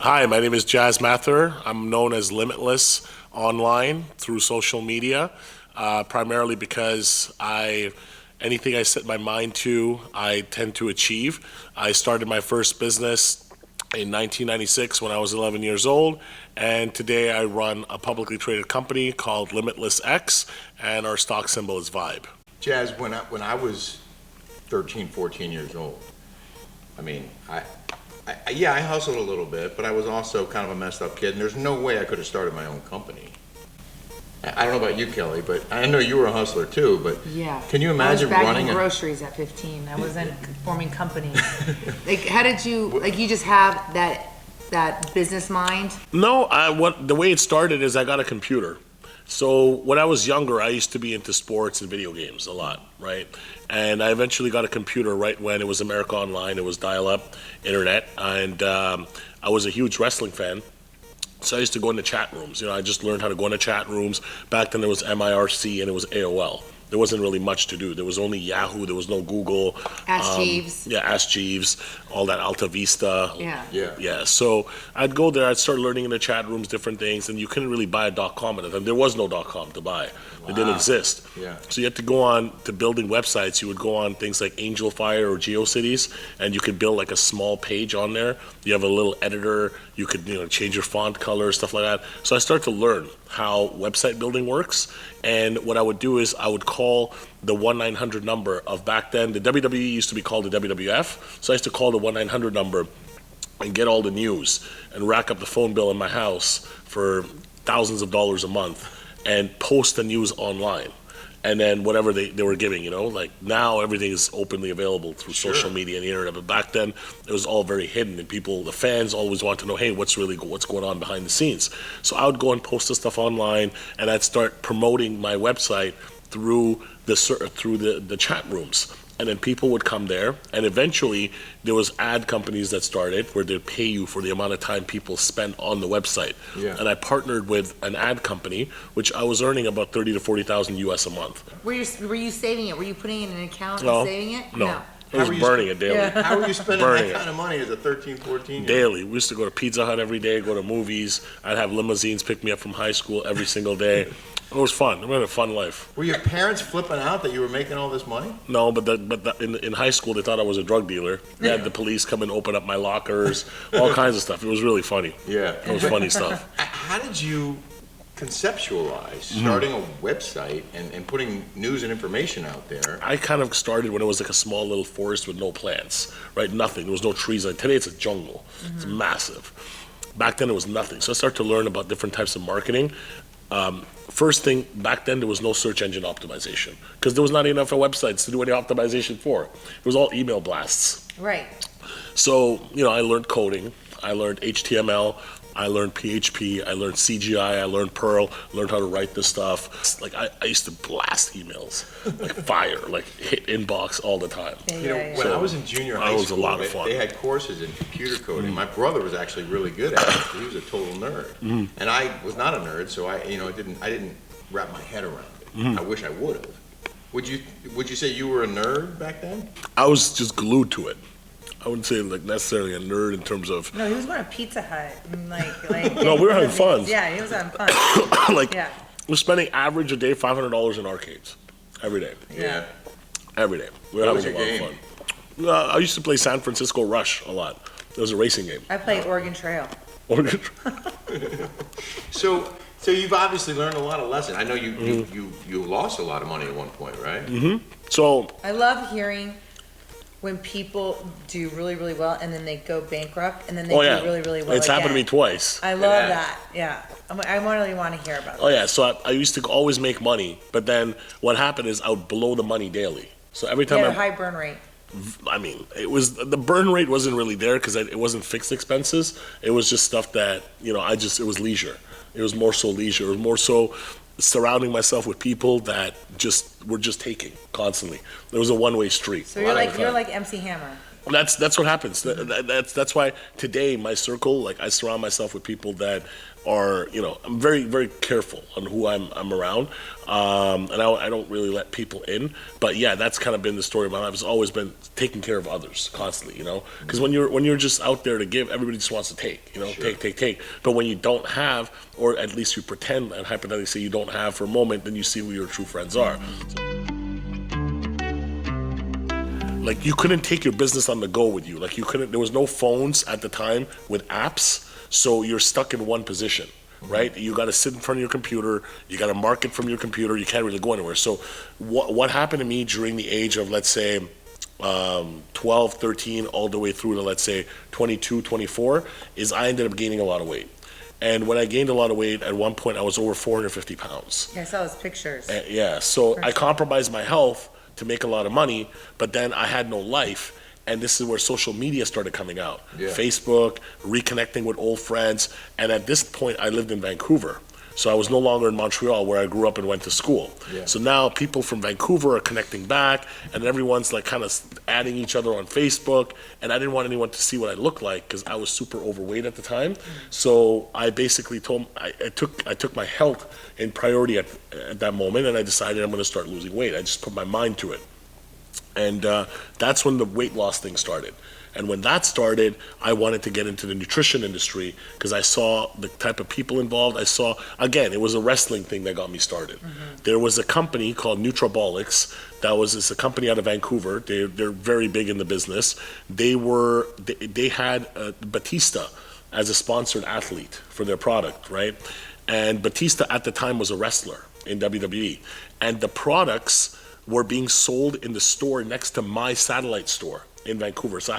Hi, my name is Jas Mathur. I'm known as Limitless online through social media, primarily because anything I set my mind to, I tend to achieve. I started my first business in 1996 when I was 11 years old, and today I run a publicly traded company called LimitlessX, and our stock symbol is Vibe. Jas, when I was 13, 14 years old, I hustled a little bit, but I was also kind of a messed up kid, and there's no way I could have started my own company. I don't know about you, Kelly, but I know you were a hustler too, but yeah. Can you imagine I was running bagging groceries at 15. I wasn't forming companies. Like, how did you, you just have that business mind? No, the way it started is I got a computer. So when I was younger, I used to be into sports and video games a lot, right? And I eventually got a computer right when it was America Online. It was dial-up internet, and I was a huge wrestling fan. So I used to go into chat rooms. I just learned how to go into chat rooms. Back then there was MIRC and it was AOL. There wasn't really much to do. There was only Yahoo. There was no Google. Ask Jeeves. Yeah, Ask Jeeves. All that Alta Vista. Yeah. So I'd go there. I'd start learning in the chat rooms different things, and you couldn't really buy a .com at the time. There was no .com to buy. Wow. It didn't exist. Yeah. So you had to go on to building websites. You would go on things like Angel Fire or GeoCities, and you could build like a small page on there. You have a little editor. You could change your font color, stuff like that. So I started to learn how website building works. And what I would do is I would call the 1-900 number of back then. The WWE used to be called the WWF. So I used to call the 1-900 number and get all the news and rack up the phone bill in my house for thousands of dollars a month and post the news online. And then whatever they were giving, like now everything is openly available through social media and the internet. But back then it was all very hidden, and the fans always want to know, hey, what's going on behind the scenes. So I would go and post the stuff online, and I'd start promoting my website through the chat rooms. And then people would come there, and eventually there was ad companies that started where they'd pay you for the amount of time people spent on the website. Yeah. And I partnered with an ad company, which I was earning about $30,000 to $40,000 US a month. Were you saving it? Were you putting it in an account No. and saving it? No. I was burning it daily. Yeah. How were you spending Burning that kind of money as a 13, 14 year old? Daily. We used to go to Pizza Hut every day, go to movies. I'd have limousines pick me up from high school every single day. It was fun. We had a fun life. Were your parents flipping out that you were making all this money? No, but in high school, they thought I was a drug dealer. They had the police come and open up my lockers, all kinds of stuff. It was really funny. Yeah. It was funny stuff. How did you conceptualize starting a website and putting news and information out there? I kind of started when it was like a small little forest with no plants, right? Nothing. There was no trees. Like today, it's a jungle. It's massive. Back then, it was nothing. So I started to learn about different types of marketing. First thing, back then there was no search engine optimization because there was not enough websites to do any optimization for. It was all email blasts. Right. So, I learned coding, I learned HTML, I learned PHP, I learned CGI, I learned Perl, learned how to write this stuff. Like I used to blast emails, like fire, like hit inbox all the time. When I was in junior high was school, a lot of fun. they had courses in computer coding. My brother was actually really good at it. He was a total nerd, and I was not a nerd, so I didn't wrap my head around it. I wish I would have. Would you say you were a nerd back then? I was just glued to it. I wouldn't say like necessarily a nerd in terms of. No, he was going to Pizza Hut. No, we were having fun. Yeah, he was having fun. We're spending average a day $500 in arcades every day. Yeah. Every day. We were having a lot of fun. I used to play San Francisco Rush a lot. It was a racing game. I played Oregon Trail. So you've obviously learned a lot of lessons. I know you lost a lot of money at one point, right? Mm-hmm. So I love hearing when people do really, really well and then they go bankrupt and then they do really, really well. It's happened to me twice. I love that. Yeah. I really want to hear about that. Oh yeah. So I used to always make money, but then what happened is I would blow the money daily. So every time a high burn rate. The burn rate wasn't really there because it wasn't fixed expenses. It was just stuff that, it was leisure. It was more so leisure. It was more so surrounding myself with people that were just taking constantly. There was a one-way street. So you're like MC Hammer. That's what happens. That's why today my circle, like I surround myself with people that are, I'm very, very careful on who I'm around, and I don't really let people in. But yeah, that's kind of been the story of my life. It's always been taking care of others constantly, because when you're just out there to give, everybody just wants to take, Sure. take. But when you don't have, or at least you pretend and hypothetically say you don't have for a moment, then you see who your true friends are. Like you couldn't take your business on the go with you. Like there was no phones at the time with apps, so you're stuck in one position, right? You got to sit in front of your computer, you got to market from your computer, you can't really go anywhere. So what happened to me during the age of, let's say, 12, 13, all the way through to, let's say, 22, 24, is I ended up gaining a lot of weight. And when I gained a lot of weight, at one point I was over 450 pounds. Yeah, I saw those pictures. Yeah, so I compromised my health to make a lot of money, but then I had no life, and this is where social media started coming out. Yeah. Facebook, reconnecting with old friends, and at this point I lived in Vancouver. So I was no longer in Montreal where I grew up and went to school. Yeah. So now people from Vancouver are connecting back, and everyone's like kind of adding each other on Facebook, and I didn't want anyone to see what I looked like because I was super overweight at the time. So I basically I took my health in priority at that moment, and I decided I'm going to start losing weight. I just put my mind to it. And that's when the weight loss thing started. And when that started, I wanted to get into the nutrition industry because I saw the type of people involved. I saw, again, it was a wrestling thing that got me started. There was a company called Nutrabolics it's a company out of Vancouver. They're very big in the business. They had Batista as a sponsored athlete for their product, right? And Batista at the time was a wrestler in WWE. And the products were being sold in the store next to my satellite store in Vancouver. So we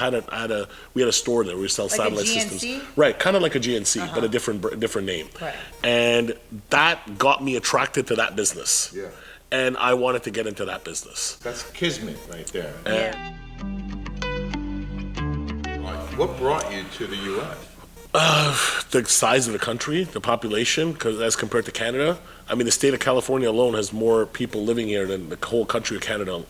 had a store there where we sell Like satellite a GNC? systems. Right, kind of like a GNC, but a different name. Right. And that got me attracted to that business. Yeah. And I wanted to get into that business. That's kismet right there. Yeah. What brought you to the U.S.? The size of the country, the population, because as compared to Canada, I mean, the state of California alone has more people living here than the whole country of Canada,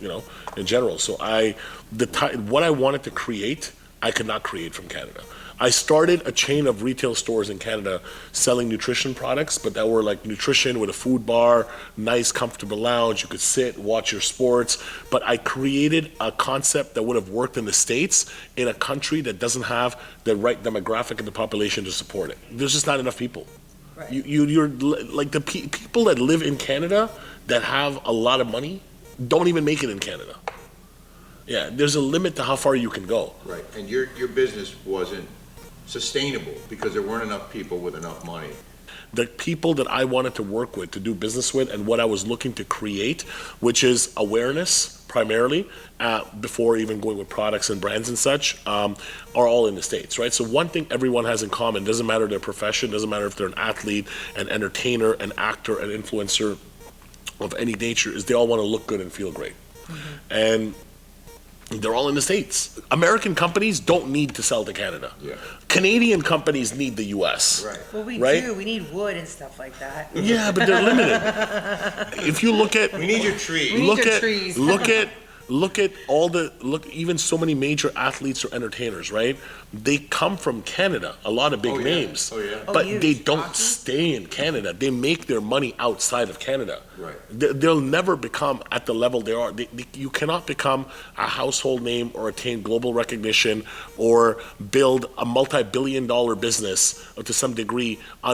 in general. So what I wanted to create, I could not create from Canada. I started a chain of retail stores in Canada selling nutrition products, but that were like nutrition with a food bar, nice, comfortable lounge. You could sit, watch your sports. But I created a concept that would have worked in the States in a country that doesn't have the right demographic of the population to support it. There's just not enough people. Right. You're like the people that live in Canada that have a lot of money don't even make it in Canada. Yeah, there's a limit to how far you can go. Right, and your business wasn't sustainable because there weren't enough people with enough money. The people that I wanted to work with, to do business with, and what I was looking to create, which is awareness primarily, before even going with products and brands and such, are all in the States, right? So one thing everyone has in common, doesn't matter their profession, doesn't matter if they're an athlete, an entertainer, an actor, an influencer of any nature, is they all want to look good and feel great. And they're all in the States. American companies don't need to sell to Canada. Yeah. Canadian companies need the US. Right. Well, we Right? do. We need wood and stuff like that. Yeah, but they're limited. If you look at We need your tree. We need look your at trees. look at even so many major athletes or entertainers, right? They come from Canada, a lot of big Oh, yeah. names. Oh, yeah. But huge. they don't Hockey? stay in Canada. They make their money outside of Canada. Right. They'll never become at the level they are. You cannot become a household name or attain global recognition or build a multi-billion-dollar business to some degree by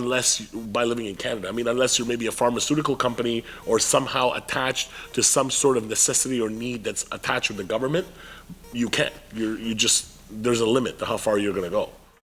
living in Canada. I mean, unless you're maybe a pharmaceutical company or somehow attached to some sort of necessity or need that's attached with the government, you can't. There's a limit to how far you're going to go.